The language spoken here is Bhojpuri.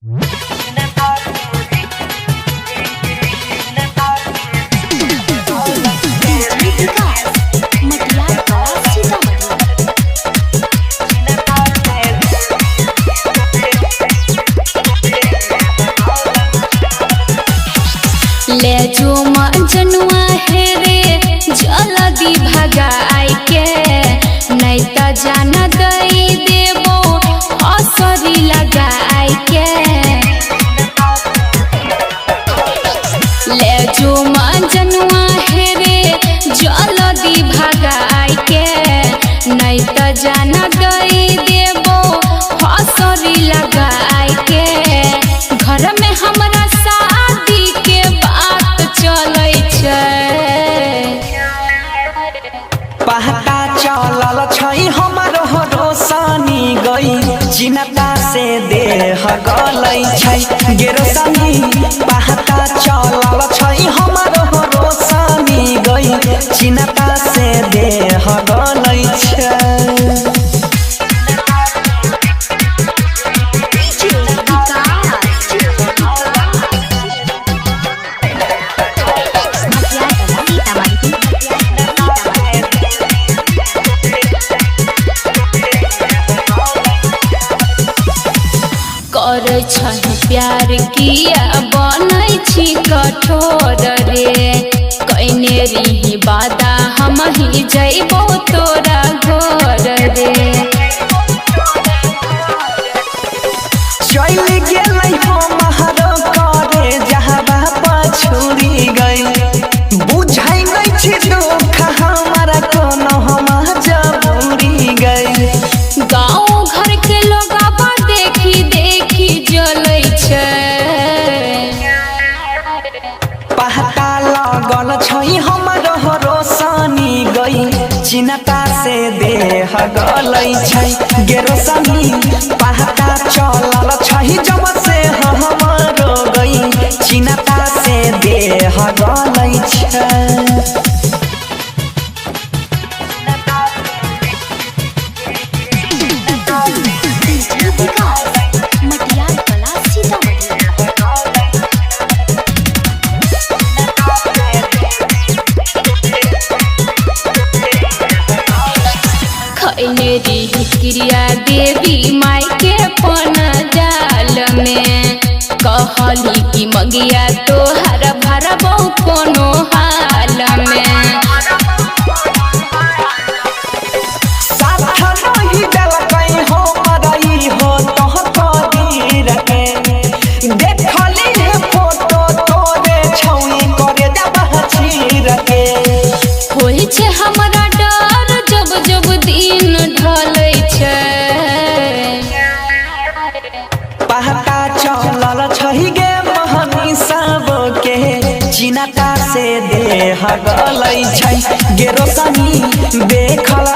ले जो जनुआ है रे जल्दी भगाई के नहीं त जान दई देबो असरी लगाई के। ले जो जनुआ है रे जल्दी भगाई के नहीं त जान दई देबो असरी लगाई के। घर में हमरा शादी के बात चलै छै, पहता चलल छै हमरो रोशनी गई चिन्ता से देह गलै छै गे रोशनी। पहता चलल छै हमरो रोशनी गई चिन्ता से देह गलै छै। करे छै प्यार किया बनै छी कठोर रे कइने रही वादा हम ही जइबो तोरा घर रे। चल गेलै हमरो करे जहबा पछुरी गई बुझाई नै छी दुख हमरा कोनो हम जबूरी गई। गाँव घर के लोगवा देखी देखी जलै छै, पहता लगल छै हमरो रोशनी गई चिन्ता से देह गलै छै गे रोशनी। पहता चलल छै जब से हमरो गई चिन्ता से देह गलै छै। खैने रही क्रिया देवी माई के पन जाल में कहली कि मगिया तोहर भरबौ कोनो हाल में। साथ नहीं देलकै हो मरई हो तोहर के देखली है फोटो तोरे छौनी करे जब चीर के। होई छै हमरा डर जब जब दिन ढलै छै, पहता चलल छै गे महनी सब के चिन्ता से देह गलै छै गे रोशनी। देखल